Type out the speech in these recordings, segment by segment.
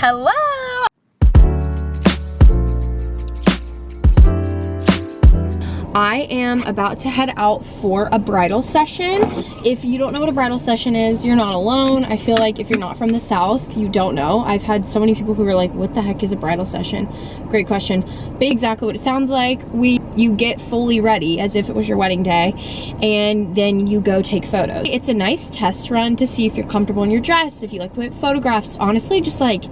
Hello! I am about to head out for a bridal session. If you don't know what a bridal session is, you're not alone. I feel like if you're not from the South, you don't know. I've had so many people who are like, what the heck is a bridal session? Great question. But exactly what it sounds like. You get fully ready as if it was your wedding day, and then you go take photos. It's a nice test run to see if you're comfortable in your dress, if you like to make photographs. Honestly, just like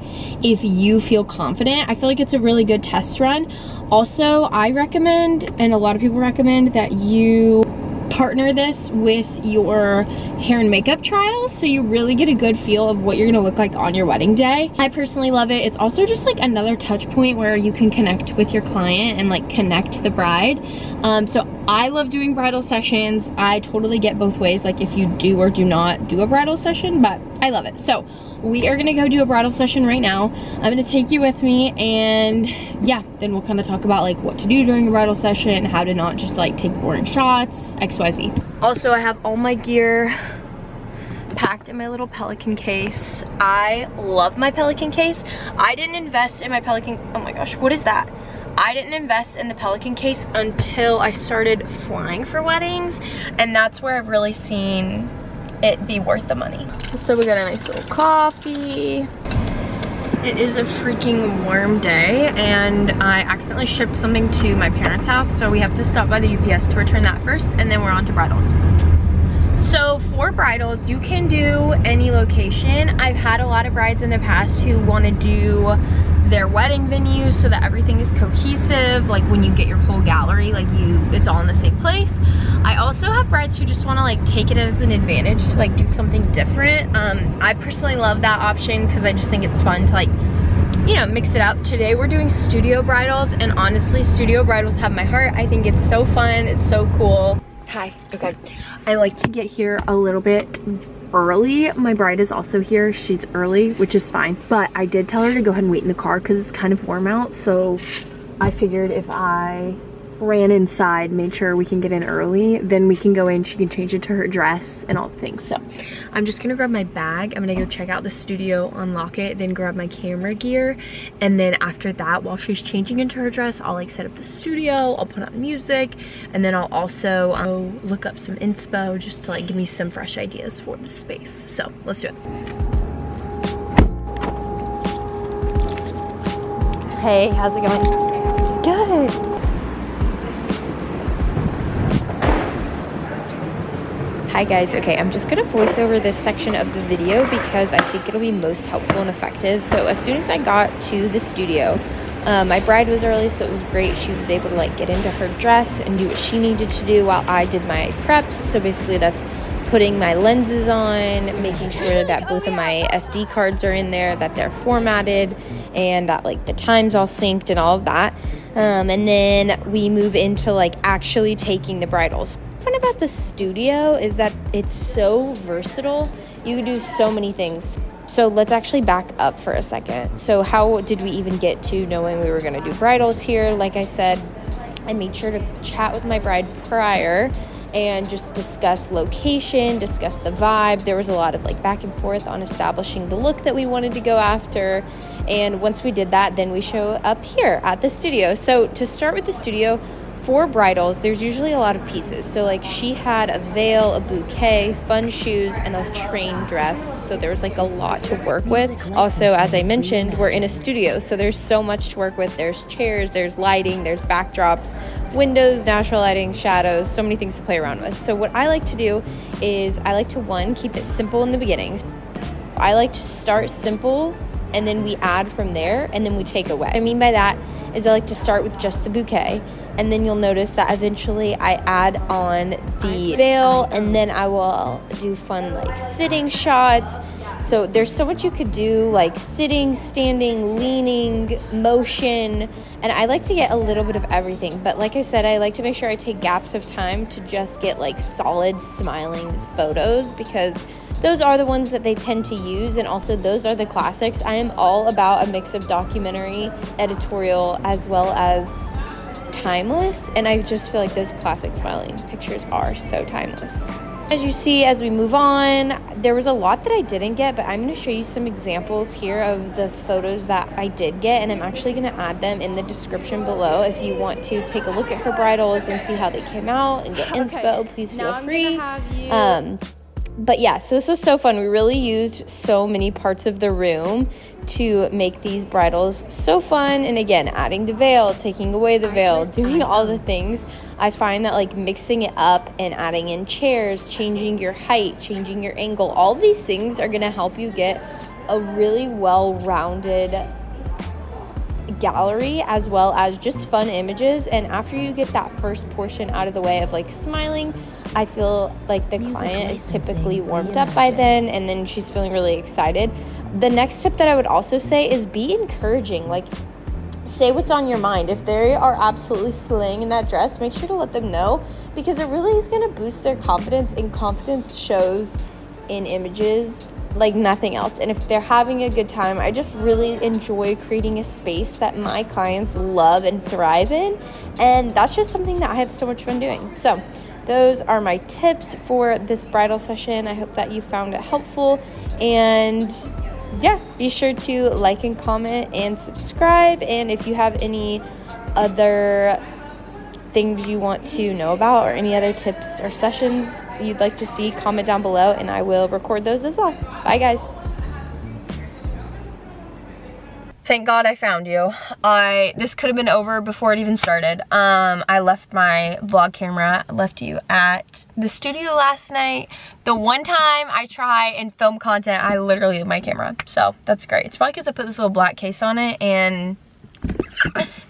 if you feel confident. I feel like it's a really good test run. Also, I recommend, and a lot of people recommend, that you partner this with your hair and makeup trials so you really get a good feel of what you're gonna look like on your wedding day. I personally love it. It's also just like another touch point where you can connect with your client and like connect the bride. So I love doing bridal sessions. I totally get both ways, like if you do or do not do a bridal session, but I love it. So we are gonna go do a bridal session right now. I'm gonna take you with me, and yeah, then we'll kind of talk about like what to do during a bridal session, how to not just like take boring shots, XYZ. Also, I have all my gear packed in my little Pelican case. I love my Pelican case. I didn't invest in my Pelican, oh my gosh, what is that? I didn't invest in the Pelican case until I started flying for weddings, and that's where I've really seen it be worth the money. So we got a nice little coffee. It is a freaking warm day, and I accidentally shipped something to my parents' house, so we have to stop by the UPS to return that first, and then we're on to bridals. So for bridals, you can do any location. I've had a lot of brides in the past who want to do their wedding venue so that everything is cohesive, like when you get your whole gallery, like it's all in the same place. I also have brides who just want to like take it as an advantage to like do something different. I personally love that option because I just think it's fun to like, you know, mix it up. Today we're doing studio bridals, and honestly, studio bridals have my heart. I think it's so fun, it's so cool. Hi. Okay, I like to get here a little bit early. My bride is also here. She's early, which is fine, but I did tell her to go ahead and wait in the car because it's kind of warm out, so I figured if I ran inside, made sure we can get in early, then we can go in, she can change into her dress and all the things. So I'm just gonna grab my bag. I'm gonna go check out the studio, unlock it, then grab my camera gear, and then after that, while she's changing into her dress, I'll like set up the studio, I'll put on music, and then I'll also look up some inspo just to like give me some fresh ideas for the space. So let's do it. Hey, how's it going? Good. Hi guys, okay, I'm just gonna voice over this section of the video because I think it'll be most helpful and effective. So as soon as I got to the studio, my bride was early, so it was great. She was able to like get into her dress and do what she needed to do while I did my preps. So basically that's putting my lenses on, making sure that both of my SD cards are in there, that they're formatted, and that like the time's all synced and all of that. And then we move into like actually taking the bridals. Fun about the studio is that it's so versatile. You can do so many things. So let's actually back up for a second. So how did we even get to knowing we were going to do bridals here? Like I said, I made sure to chat with my bride prior and just discuss location, discuss the vibe. There was a lot of like back and forth on establishing the look that we wanted to go after. And once we did that, then we show up here at the studio. So to start with the studio, for bridals, there's usually a lot of pieces. So like she had a veil, a bouquet, fun shoes, and a train dress. So there was like a lot to work with. Also, as I mentioned, we're in a studio, so there's so much to work with. There's chairs, there's lighting, there's backdrops, windows, natural lighting, shadows, so many things to play around with. So what I like to do is I like to, one, keep it simple in the beginning. I like to start simple, and then we add from there, and then we take away. What I mean by that is I like to start with just the bouquet, and then you'll notice that eventually I add on the veil, and then I will do fun like sitting shots. So there's so much you could do, like sitting, standing, leaning, motion, and I like to get a little bit of everything. But like I said, I like to make sure I take gaps of time to just get like solid smiling photos, because those are the ones that they tend to use, and also those are the classics. I am all about a mix of documentary, editorial, as well as timeless, and I just feel like those classic smiling pictures are so timeless. As you see, as we move on, there was a lot that I didn't get, but I'm going to show you some examples here of the photos that I did get, and I'm actually going to add them in the description below if you want to take a look at her bridals and see how they came out and get inspo. Please feel free. But yeah, so this was so fun. We really used so many parts of the room to make these bridals so fun. And again, adding the veil, taking away the veil, doing all the things. I find that like mixing it up and adding in chairs, changing your height, changing your angle, all these things are gonna help you get a really well-rounded gallery as well as just fun images. And after you get that first portion out of the way of like smiling, I feel like the client is typically warmed up by then, and then she's feeling really excited. The next tip that I would also say is be encouraging. Like, say what's on your mind. If they are absolutely slaying in that dress, make sure to let them know, because it really is going to boost their confidence, and confidence shows in images like nothing else. And if they're having a good time, I just really enjoy creating a space that my clients love and thrive in, and that's just something that I have so much fun doing. So those are my tips for this bridal session. I hope that you found it helpful, and yeah, be sure to like and comment and subscribe. And if you have any other things you want to know about or any other tips or sessions you'd like to see, comment down below and I will record those as well. Bye guys. Thank God I found you. This could have been over before it even started. I left my vlog camera, left you at the studio last night. The one time I try and film content, I literally leave my camera. So that's great. It's probably because I put this little black case on it, and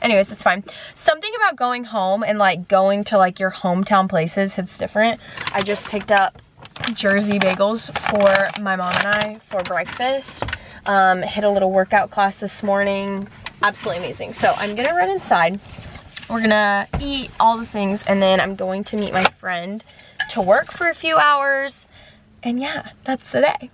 anyways, that's fine. Something about going home and like going to like your hometown places hits different. I just picked up Jersey bagels for my mom and I for breakfast. Hit a little workout class this morning. Absolutely amazing. So I'm gonna run inside. We're gonna eat all the things, and then I'm going to meet my friend to work for a few hours. And yeah, that's the day.